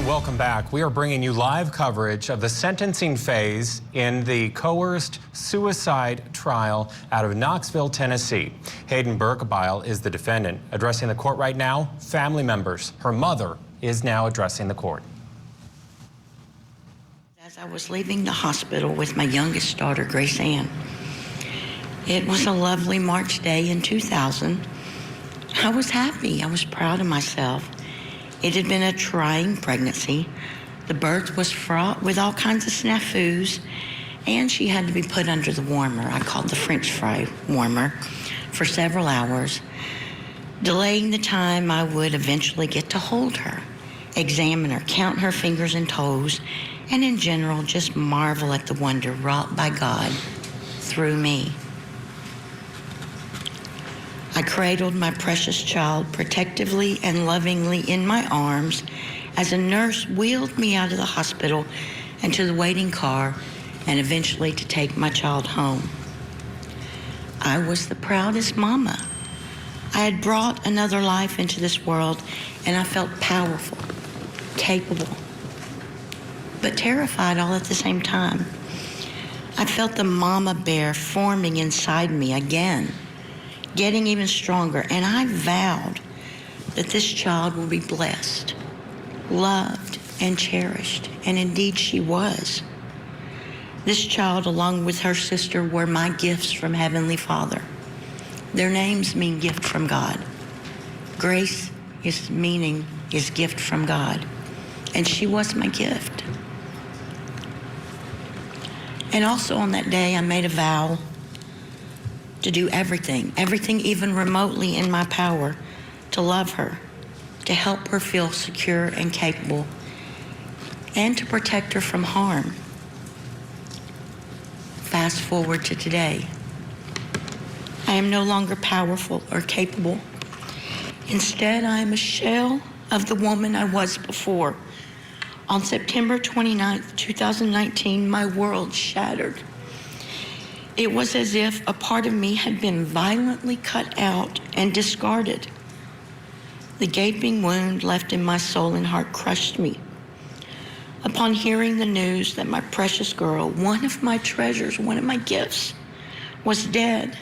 welcome back. We are bringing you live coverage of the sentencing phase in the coerced suicide trial out of Knoxville, Tennessee. Hayden Berkebile is the defendant. Addressing the court right now, family members. Her mother is now addressing the court. As I was leaving the hospital with my youngest daughter, Grace Ann, it was a lovely March day in 2000. I was happy. I was proud of myself. It had been a trying pregnancy. The birth was fraught with all kinds of snafus, and she had to be put under the warmer, I called the French fry warmer, for several hours, delaying the time I would eventually get to hold her, examine her, count her fingers and toes, and in general, just marvel at the wonder wrought by God through me. I cradled my precious child protectively and lovingly in my arms as a nurse wheeled me out of the hospital and to the waiting car and eventually to take my child home. I was the proudest mama. I had brought another life into this world, and I felt powerful, capable, but terrified all at the same time. I felt the mama bear forming inside me again, getting even stronger, and I vowed that this child will be blessed, loved, and cherished, and indeed she was. This child, along with her sister, were my gifts from Heavenly Father. Their names mean gift from God. Grace is gift from God, and she was my gift. And also on that day, I made a vow to do everything even remotely in my power, to love her, to help her feel secure and capable, and to protect her from harm. Fast forward to today. I am no longer powerful or capable. Instead, I am a shell of the woman I was before. On September 29th, 2019, my world shattered. It was as if a part of me had been violently cut out and discarded. The gaping wound left in my soul and heart crushed me. Upon hearing the news that my precious girl, one of my treasures, one of my gifts, was dead,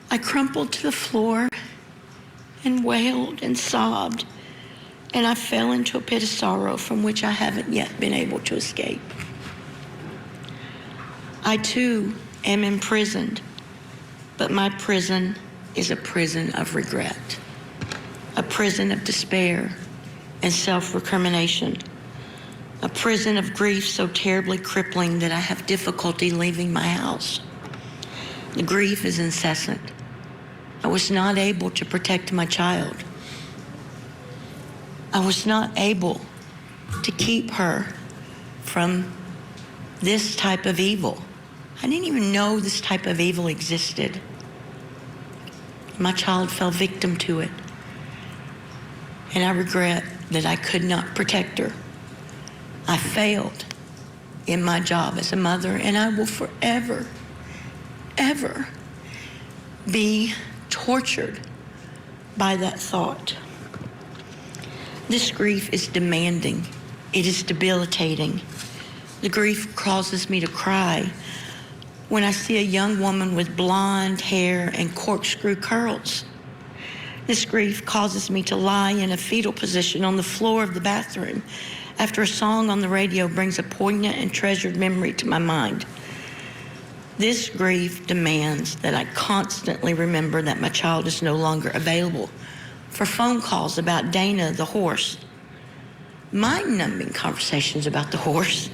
I crumpled to the floor and wailed and sobbed, and I fell into a pit of sorrow from which I haven't yet been able to escape. I too am imprisoned, but my prison is a prison of regret, a prison of despair and self-recrimination, a prison of grief so terribly crippling that I have difficulty leaving my house. The grief is incessant. I was not able to protect my child. I was not able to keep her from this type of evil. I didn't even know this type of evil existed. My child fell victim to it. And I regret that I could not protect her. I failed in my job as a mother, and I will forever, ever be tortured by that thought. This grief is demanding. It is debilitating. The grief causes me to cry when I see a young woman with blonde hair and corkscrew curls. This grief causes me to lie in a fetal position on the floor of the bathroom after a song on the radio brings a poignant and treasured memory to my mind. This grief demands that I constantly remember that my child is no longer available for phone calls about Dana the horse, mind-numbing conversations about the horse,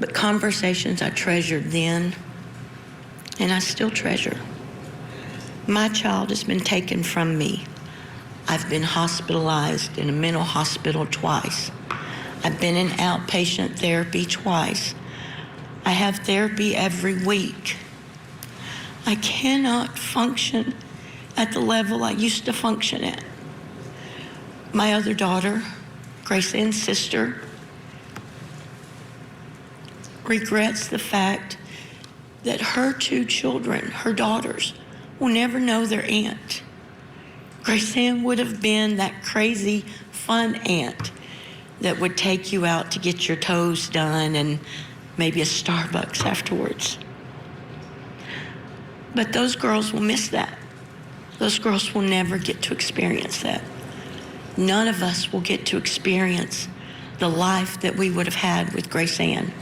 but conversations I treasured then and I still treasure. My child has been taken from me. I've been hospitalized in a mental hospital twice. I've been in outpatient therapy twice. I have therapy every week. I cannot function at the level I used to function at. My other daughter, Grace Ann's sister, regrets the fact that her two children, her daughters, will never know their aunt. Grace Ann would have been that crazy, fun aunt that would take you out to get your toes done and maybe a Starbucks afterwards. But those girls will miss that. Those girls will never get to experience that. None of us will get to experience the life that we would have had with Grace Ann.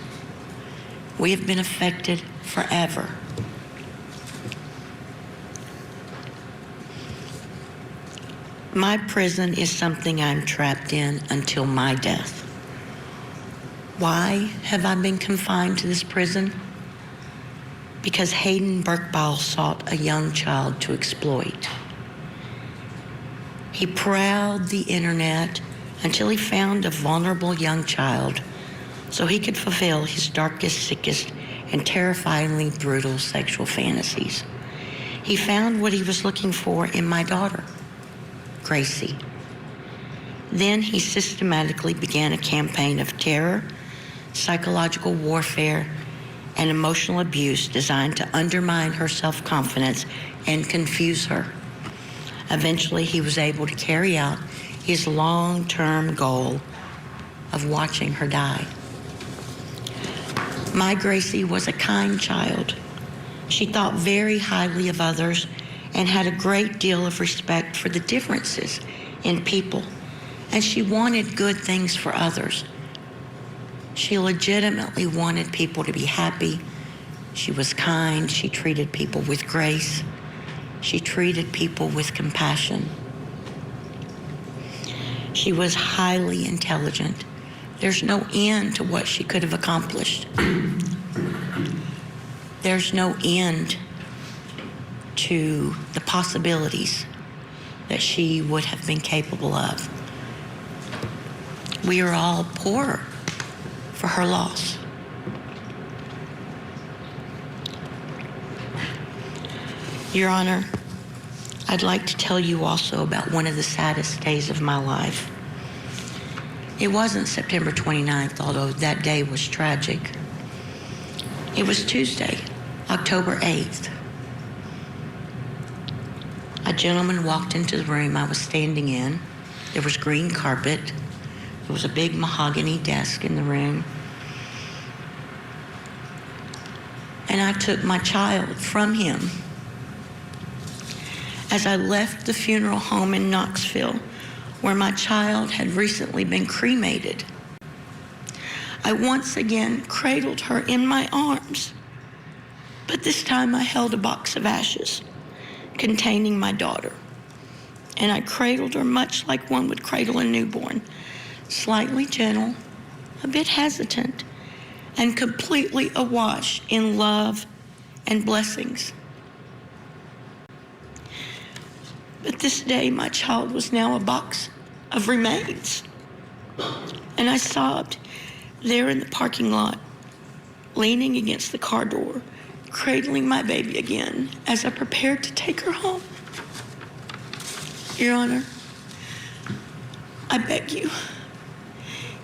We have been affected forever. My prison is something I'm trapped in until my death. Why have I been confined to this prison? Because Hayden Berkebile sought a young child to exploit. He prowled the internet until he found a vulnerable young child so he could fulfill his darkest, sickest, and terrifyingly brutal sexual fantasies. He found what he was looking for in my daughter, Gracie. Then he systematically began a campaign of terror, psychological warfare, and emotional abuse designed to undermine her self-confidence and confuse her. Eventually, he was able to carry out his long-term goal of watching her die. My Gracie was a kind child. She thought very highly of others and had a great deal of respect for the differences in people, and she wanted good things for others. She legitimately wanted people to be happy. She was kind. She treated people with grace. She treated people with compassion. She was highly intelligent. There's no end to what she could have accomplished. There's no end to the possibilities that she would have been capable of. We are all poorer for her loss. Your Honor, I'd like to tell you also about one of the saddest days of my life. It wasn't September 29th, although that day was tragic. It was Tuesday, October 8th. A gentleman walked into the room I was standing in. There was green carpet. There was a big mahogany desk in the room. And I took my child from him. As I left the funeral home in Knoxville, where my child had recently been cremated, I once again cradled her in my arms, but this time I held a box of ashes containing my daughter, and I cradled her much like one would cradle a newborn, slightly gentle, a bit hesitant, and completely awash in love and blessings. But this day, my child was now a box of remains, and I sobbed there in the parking lot, leaning against the car door, cradling my baby again as I prepared to take her home. Your Honor, I beg you,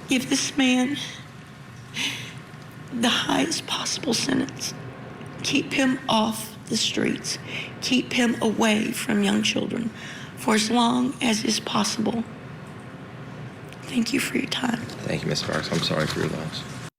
give this man the highest possible sentence. Keep him off the streets. Keep him away from young children for as long as is possible. Thank you for your time. Thank you, Ms. Sparks. I'm sorry for your loss.